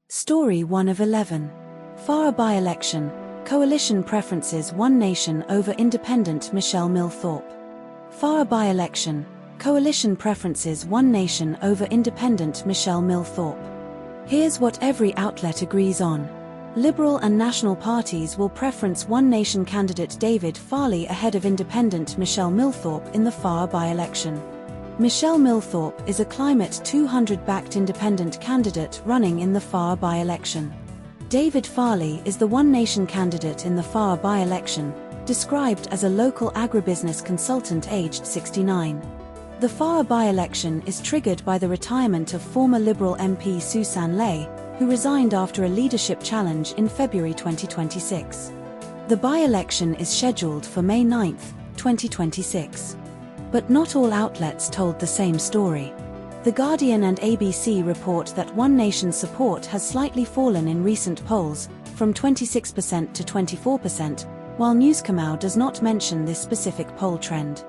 Story 1 of 11. FARA by-election, coalition preferences One Nation over independent Michelle Milthorpe. FARA by-election, coalition preferences One Nation over independent Michelle Milthorpe. Here's what every outlet agrees on. Liberal and National parties will preference One Nation candidate David Farley ahead of independent Michelle Milthorpe in the FARA by-election. Michelle Milthorpe is a Climate 200-backed independent candidate running in the FARA by-election. David Farley is the One Nation candidate in the FARA by-election, described as a local agribusiness consultant aged 69. The FARA by-election is triggered by the retirement of former Liberal MP Susan Ley, who resigned after a leadership challenge in February 2026. The by-election is scheduled for May 9, 2026. But not all outlets told the same story. The Guardian and ABC report that One Nation's support has slightly fallen in recent polls, from 26% to 24%, while Newscomau does not mention this specific poll trend.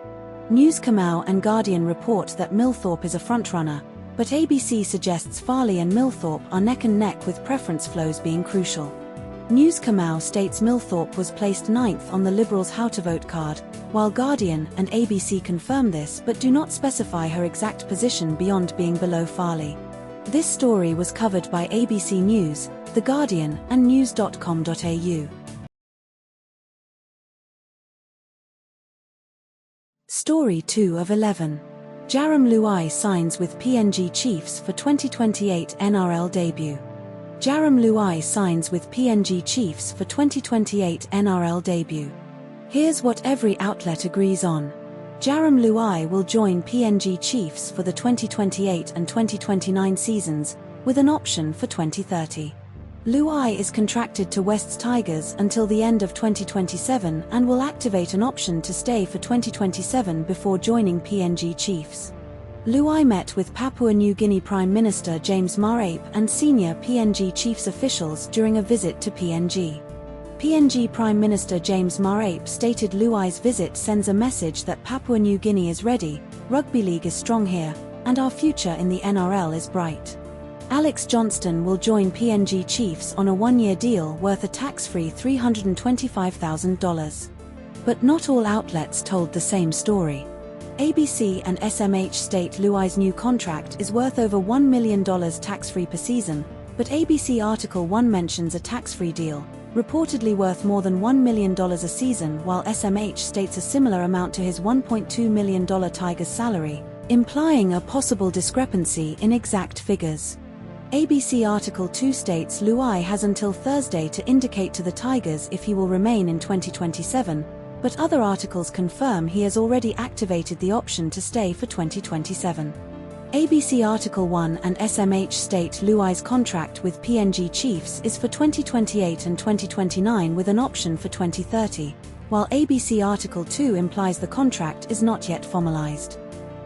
Newscomau and Guardian report that Milthorpe is a frontrunner, but ABC suggests Farley and Milthorpe are neck and neck with preference flows being crucial. Newscomau states Milthorpe was placed 9th on the Liberals' how to vote card, while Guardian and ABC confirm this but do not specify her exact position beyond being below Farley. This story was covered by ABC News, The Guardian, and news.com.au. Story 2 of 11. Jarome Luai signs with PNG Chiefs for 2028 NRL debut. Jarome Luai signs with PNG Chiefs for 2028 NRL debut. Here's what every outlet agrees on. Jarome Luai will join PNG Chiefs for the 2028 and 2029 seasons, with an option for 2030. Luai is contracted to West's Tigers until the end of 2027 and will activate an option to stay for 2027 before joining PNG Chiefs. Luai met with Papua New Guinea Prime Minister James Marape and senior PNG Chiefs officials during a visit to PNG. PNG Prime Minister James Marape stated Luai's visit sends a message that Papua New Guinea is ready, rugby league is strong here, and our future in the NRL is bright. Alex Johnston will join PNG Chiefs on a one-year deal worth a tax-free $325,000. But not all outlets told the same story. ABC and SMH state Luai's new contract is worth over $1 million tax-free per season, but ABC Article 1 mentions a tax-free deal, reportedly worth more than $1 million a season, while SMH states a similar amount to his $1.2 million Tigers salary, implying a possible discrepancy in exact figures. ABC Article 2 states Luai has until Thursday to indicate to the Tigers if he will remain in 2027, but other articles confirm he has already activated the option to stay for 2027. ABC Article 1 and SMH state Luai's contract with PNG Chiefs is for 2028 and 2029 with an option for 2030, while ABC Article 2 implies the contract is not yet formalized.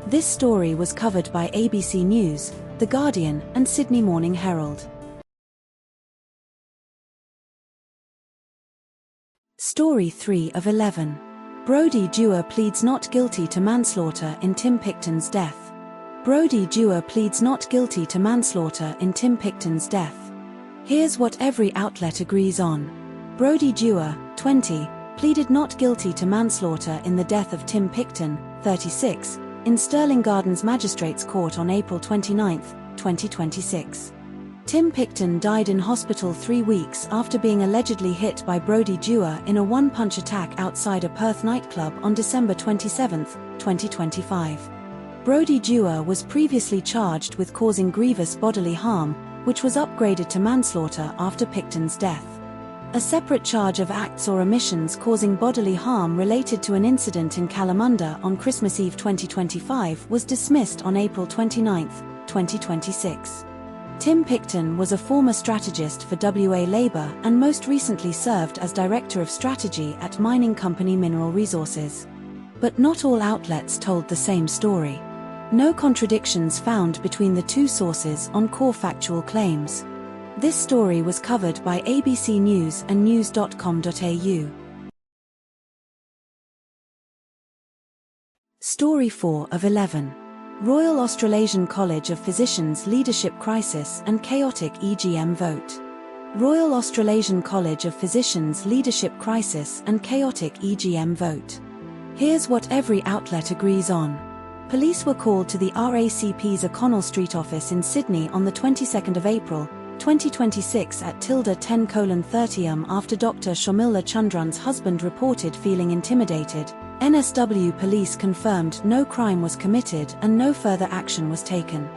This story was covered by ABC News, The Guardian, and Sydney Morning Herald. Story 3 of 11. Brodie Dewar pleads not guilty to manslaughter in Tim Picton's death. Brodie Dewar pleads not guilty to manslaughter in Tim Picton's death. Here's what every outlet agrees on. Brodie Dewar, 20, pleaded not guilty to manslaughter in the death of Tim Picton, 36, in Stirling Gardens Magistrates Court on April 29, 2026. Tim Picton died in hospital 3 weeks after being allegedly hit by Brodie Dewar in a one-punch attack outside a Perth nightclub on December 27, 2025. Brodie Dewar was previously charged with causing grievous bodily harm, which was upgraded to manslaughter after Picton's death. A separate charge of acts or omissions causing bodily harm related to an incident in Kalamunda on Christmas Eve 2025 was dismissed on April 29, 2026. Tim Picton was a former strategist for WA Labour and most recently served as Director of Strategy at mining company Mineral Resources. But not all outlets told the same story. No contradictions found between the two sources on core factual claims. This story was covered by ABC News and news.com.au. Story 4 of 11. Royal Australasian College of Physicians leadership crisis and chaotic EGM vote. Royal Australasian College of Physicians leadership crisis and chaotic EGM vote. Here's what every outlet agrees on. Police were called to the RACP's O'Connell Street office in Sydney on the 22nd of April, 2026 at 10:30 am after Dr. Sharmila Chandran's husband reported feeling intimidated. NSW police confirmed no crime was committed and no further action was taken.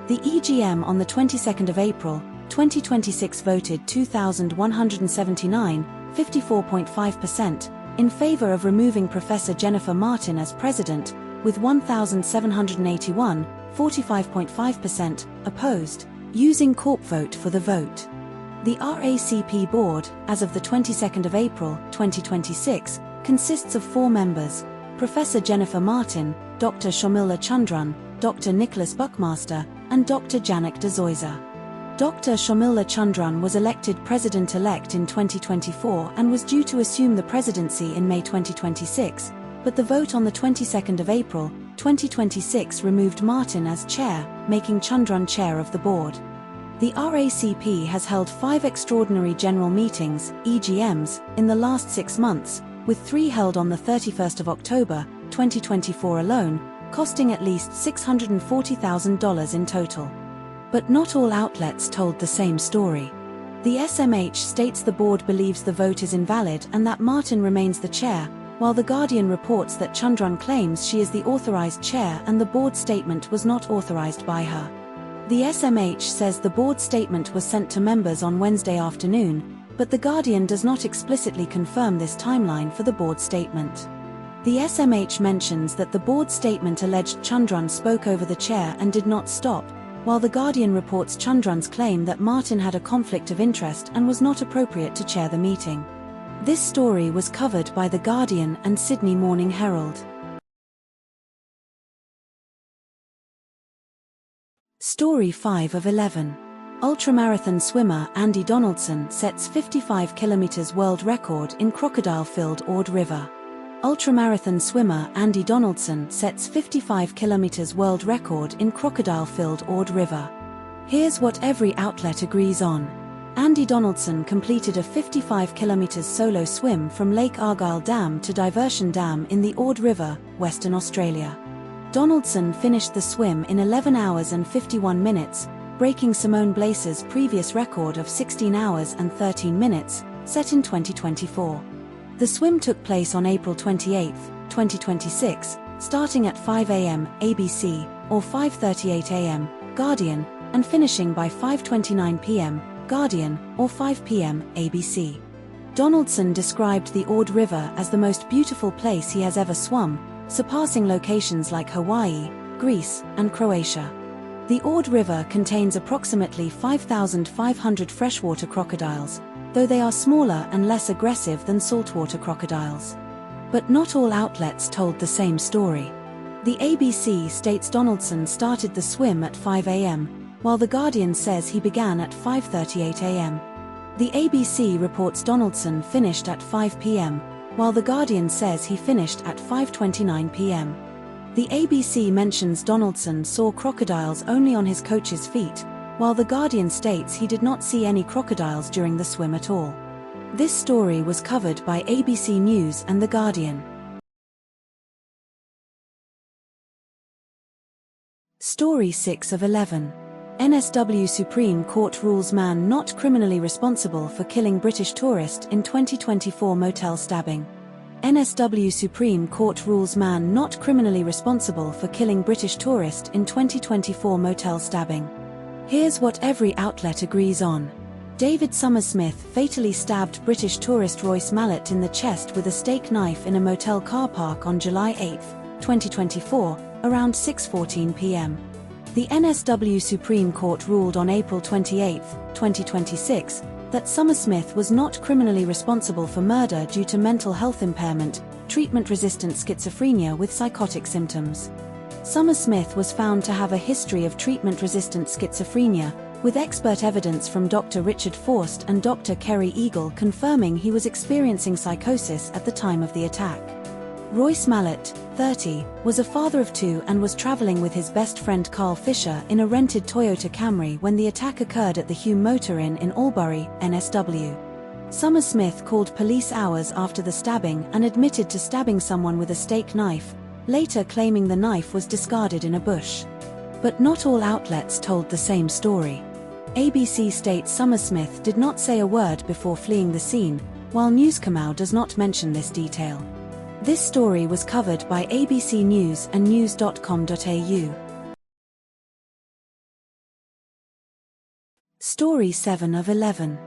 The EGM on the 22nd of April, 2026 voted 2,179, 54.5%, in favour of removing Professor Jennifer Martin as president, with 1,781, 45.5%, opposed, using corp vote for the vote. The RACP board, as of the 22nd of April, 2026, consists of 4 members: Professor Jennifer Martin, Dr. Sharmila Chandran, Dr. Nicholas Buckmaster, and Dr. Janak de Zoysa. Dr. Sharmila Chandran was elected president-elect in 2024 and was due to assume the presidency in May 2026, but the vote on the 22nd of April, 2026 removed Martin as chair, making Chandran chair of the board. The RACP has held 5 extraordinary general meetings, EGMs, in the last 6 months, with 3 held on the 31st of October, 2024 alone, costing at least $640,000 in total. But not all outlets told the same story. The SMH states the board believes the vote is invalid and that Martin remains the chair, while The Guardian reports that Chandran claims she is the authorized chair and the board statement was not authorized by her. The SMH says the board statement was sent to members on Wednesday afternoon, but The Guardian does not explicitly confirm this timeline for the board statement. The SMH mentions that the board statement alleged Chandran spoke over the chair and did not stop, while The Guardian reports Chandran's claim that Martin had a conflict of interest and was not appropriate to chair the meeting. This story was covered by The Guardian and Sydney Morning Herald. Story 5 of 11. Ultramarathon swimmer Andy Donaldson sets 55 km world record in crocodile-filled Ord River. Ultramarathon swimmer Andy Donaldson sets 55 km world record in crocodile-filled Ord River. Here's what every outlet agrees on. Andy Donaldson completed a 55 km solo swim from Lake Argyle Dam to Diversion Dam in the Ord River, Western Australia. Donaldson finished the swim in 11 hours and 51 minutes, breaking Simone Biles' previous record of 16 hours and 13 minutes, set in 2024. The swim took place on April 28, 2026, starting at 5 a.m. ABC, or 5:38 a.m. Guardian, and finishing by 5:29 p.m. Guardian, or 5 p.m. ABC. Donaldson described the Ord River as the most beautiful place he has ever swum, surpassing locations like Hawaii, Greece, and Croatia. The Ord River contains approximately 5,500 freshwater crocodiles, though they are smaller and less aggressive than saltwater crocodiles. But not all outlets told the same story. The ABC states Donaldson started the swim at 5 a.m., while The Guardian says he began at 5:38 a.m. The ABC reports Donaldson finished at 5 p.m., while The Guardian says he finished at 5:29 p.m. The ABC mentions Donaldson saw crocodiles only on his coach's feet, while The Guardian states he did not see any crocodiles during the swim at all. This story was covered by ABC News and The Guardian. Story 6 of 11. NSW Supreme Court rules man not criminally responsible for killing British tourist in 2024 motel stabbing. NSW Supreme Court rules man not criminally responsible for killing British tourist in 2024 motel stabbing. Here's what every outlet agrees on. David Somersmith fatally stabbed British tourist Royce Mallet in the chest with a steak knife in a motel car park on July 8, 2024, around 6:14 p.m. The NSW Supreme Court ruled on April 28, 2026, that Somersmith was not criminally responsible for murder due to mental health impairment, treatment-resistant schizophrenia with psychotic symptoms. Somersmith was found to have a history of treatment-resistant schizophrenia, with expert evidence from Dr. Richard Forst and Dr. Kerry Eagle confirming he was experiencing psychosis at the time of the attack. Royce Mallett, 30, was a father of two and was traveling with his best friend Carl Fisher in a rented Toyota Camry when the attack occurred at the Hume Motor Inn in Albury, NSW. Summer Smith called police hours after the stabbing and admitted to stabbing someone with a steak knife, later claiming the knife was discarded in a bush. But not all outlets told the same story. ABC states Summer Smith did not say a word before fleeing the scene, while Newscomau does not mention this detail. This story was covered by ABC News and news.com.au. Story 7 of 11.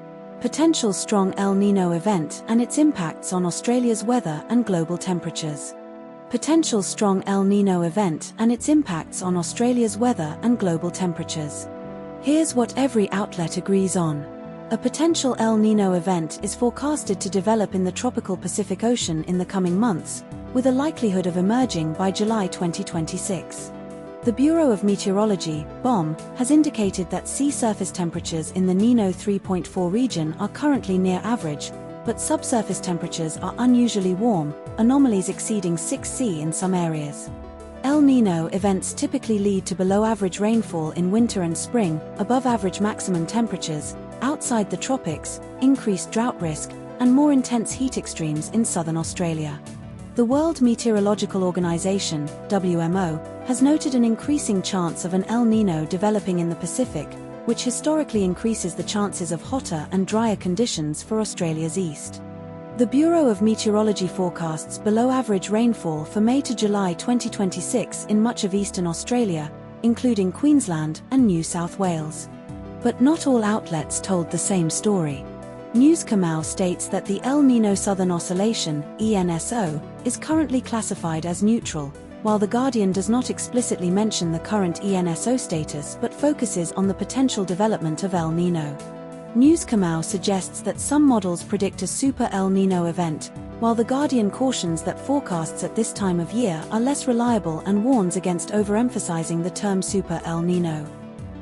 Potential strong El Niño event and its impacts on Australia's weather and global temperatures. Potential strong El Niño event and its impacts on Australia's weather and global temperatures. Here's what every outlet agrees on. A potential El Niño event is forecasted to develop in the tropical Pacific Ocean in the coming months, with a likelihood of emerging by July 2026. The Bureau of Meteorology, BOM, has indicated that sea surface temperatures in the Niño 3.4 region are currently near average, but subsurface temperatures are unusually warm, anomalies exceeding 6°C in some areas. El Niño events typically lead to below-average rainfall in winter and spring, above-average maximum temperatures outside the tropics, increased drought risk, and more intense heat extremes in southern Australia. The World Meteorological Organization, WMO, has noted an increasing chance of an El Niño developing in the Pacific, which historically increases the chances of hotter and drier conditions for Australia's east. The Bureau of Meteorology forecasts below-average rainfall for May to July 2026 in much of eastern Australia, including Queensland and New South Wales. But not all outlets told the same story. Newscomau states that the El Niño Southern Oscillation, ENSO, is currently classified as neutral, while The Guardian does not explicitly mention the current ENSO status but focuses on the potential development of El Niño. Newscomau suggests that some models predict a super El Niño event, while The Guardian cautions that forecasts at this time of year are less reliable and warns against overemphasizing the term super El Niño.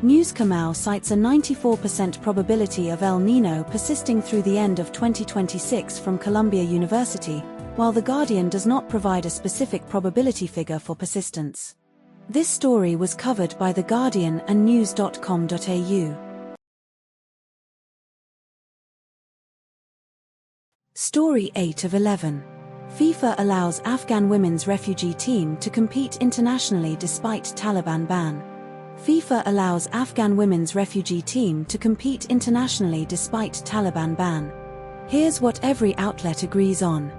Newscomau cites a 94% probability of El Niño persisting through the end of 2026 from Columbia University, while The Guardian does not provide a specific probability figure for persistence. This story was covered by The Guardian and news.com.au. Story 8 of 11. FIFA allows Afghan women's refugee team to compete internationally despite Taliban ban. FIFA allows Afghan women's refugee team to compete internationally despite Taliban ban. Here's what every outlet agrees on.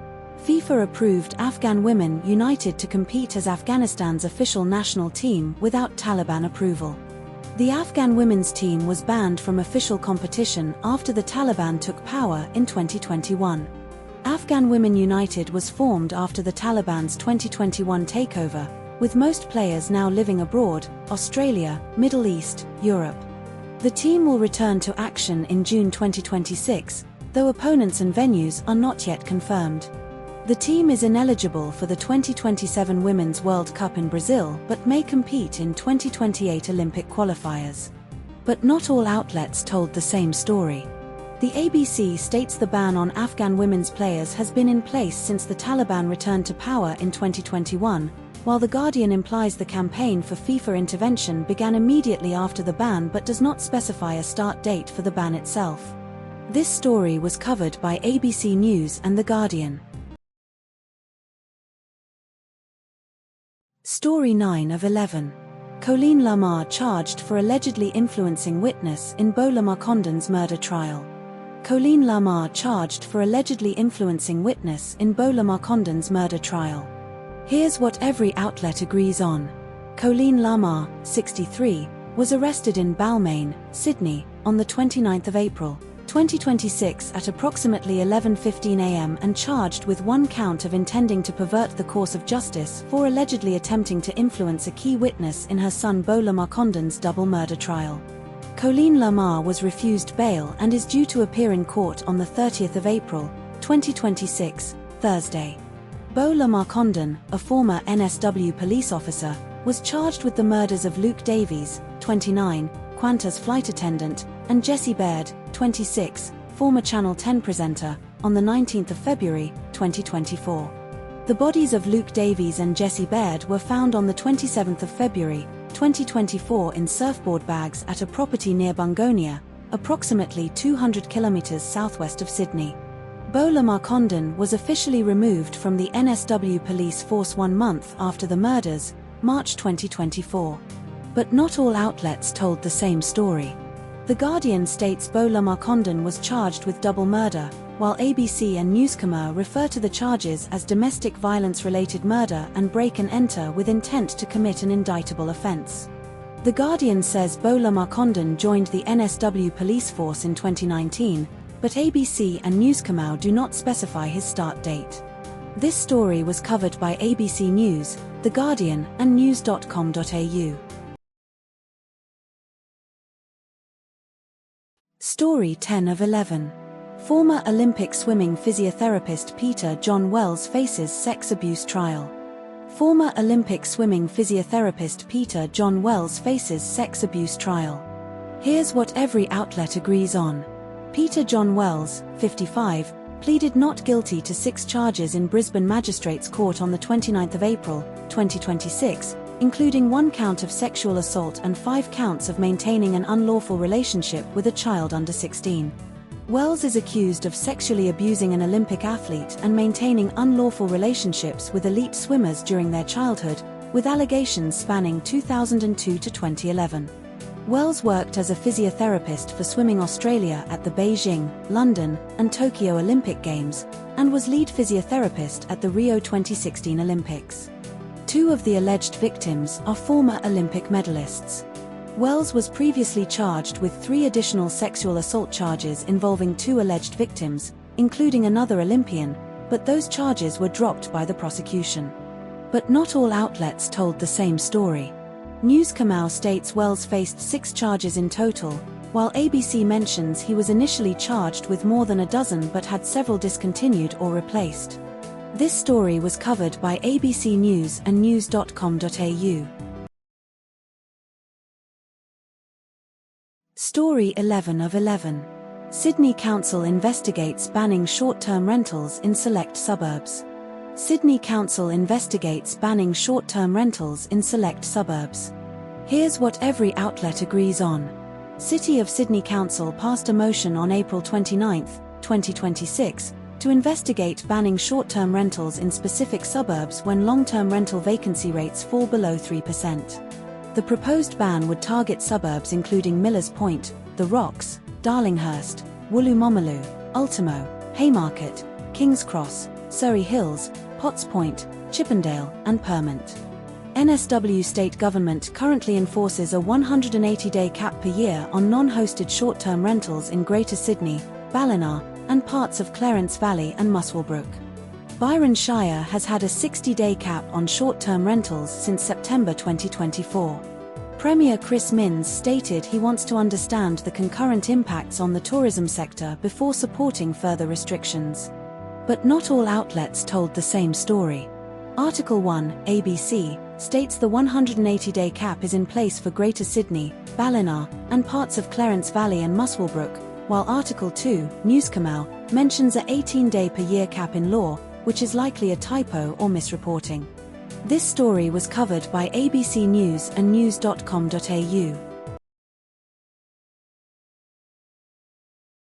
FIFA approved Afghan Women United to compete as Afghanistan's official national team without Taliban approval. The Afghan women's team was banned from official competition after the Taliban took power in 2021. Afghan Women United was formed after the Taliban's 2021 takeover, with most players now living abroad, Australia, Middle East, Europe. The team will return to action in June 2026, though opponents and venues are not yet confirmed. The team is ineligible for the 2027 Women's World Cup in Brazil but may compete in 2028 Olympic qualifiers. But not all outlets told the same story. The ABC states the ban on Afghan women's players has been in place since the Taliban returned to power in 2021, while The Guardian implies the campaign for FIFA intervention began immediately after the ban but does not specify a start date for the ban itself. This story was covered by ABC News and The Guardian. Story 9 of 11. Colleen Lamar charged for allegedly influencing witness in Bola Marconden's murder trial. Colleen Lamar charged for allegedly influencing witness in Bola Marconden's murder trial. Here's what every outlet agrees on. Colleen Lamar, 63, was arrested in Balmain, Sydney, on the 29th of April, 2026 at approximately 11:15 a.m. and charged with one count of intending to pervert the course of justice for allegedly attempting to influence a key witness in her son Bola Marconden's double murder trial. Colleen Lamar was refused bail and is due to appear in court on the 30th of April, 2026, Thursday. Bola Marconden, a former NSW police officer, was charged with the murders of Luke Davies, 29, Qantas flight attendant, and Jesse Baird, 26, former Channel 10 presenter, on the 19th of February, 2024. The bodies of Luke Davies and Jesse Baird were found on the 27th of February, 2024 in surfboard bags at a property near Bungonia, approximately 200 kilometers southwest of Sydney. Bola Marcondon was officially removed from the NSW police force 1 month after the murders, March 2024. But not all outlets told the same story. The Guardian states Bola Marcondon was charged with double murder, while ABC and Newscomer refer to the charges as domestic violence-related murder and break and enter with intent to commit an indictable offence. The Guardian says Bola Marcondon joined the NSW police force in 2019, but ABC and Newscomer do not specify his start date. This story was covered by ABC News, The Guardian, and news.com.au. Story 10 of 11. Former Olympic swimming physiotherapist Peter John Wells faces sex abuse trial. Former Olympic swimming physiotherapist Peter John Wells faces sex abuse trial. Here's what every outlet agrees on. Peter John Wells, 55, pleaded not guilty to 6 charges in Brisbane Magistrates Court on the 29th of April, 2026, including 1 count of sexual assault and 5 counts of maintaining an unlawful relationship with a child under 16. Wells is accused of sexually abusing an Olympic athlete and maintaining unlawful relationships with elite swimmers during their childhood, with allegations spanning 2002 to 2011. Wells worked as a physiotherapist for Swimming Australia at the Beijing, London, and Tokyo Olympic Games, and was lead physiotherapist at the Rio 2016 Olympics. 2 of the alleged victims are former Olympic medalists. Wells was previously charged with 3 additional sexual assault charges involving 2 alleged victims, including another Olympian, but those charges were dropped by the prosecution. But not all outlets told the same story. Newscomer states Wells faced 6 charges in total, while ABC mentions he was initially charged with more than a dozen but had several discontinued or replaced. This story was covered by ABC News and news.com.au. Story 11 of 11. Sydney Council investigates banning short-term rentals in select suburbs. Sydney Council investigates banning short-term rentals in select suburbs. Here's what every outlet agrees on. City of Sydney Council passed a motion on April 29, 2026, to investigate banning short-term rentals in specific suburbs when long-term rental vacancy rates fall below 3%. The proposed ban would target suburbs including Millers Point, The Rocks, Darlinghurst, Wooloomoomaaloo, Ultimo, Haymarket, King's Cross, Surrey Hills, Potts Point, Chippendale, and Permont. NSW state government currently enforces a 180-day cap per year on non-hosted short-term rentals in Greater Sydney, Ballina, and parts of Clarence Valley and Muswellbrook. Byron Shire has had a 60-day cap on short-term rentals since September 2024. Premier Chris Minns stated he wants to understand the concurrent impacts on the tourism sector before supporting further restrictions. But not all outlets told the same story. Article 1, ABC, states the 180-day cap is in place for Greater Sydney, Ballina, and parts of Clarence Valley and Muswellbrook, while Article 2, Newscomer, mentions a 18-day per year cap in law, which is likely a typo or misreporting. This story was covered by ABC News and news.com.au.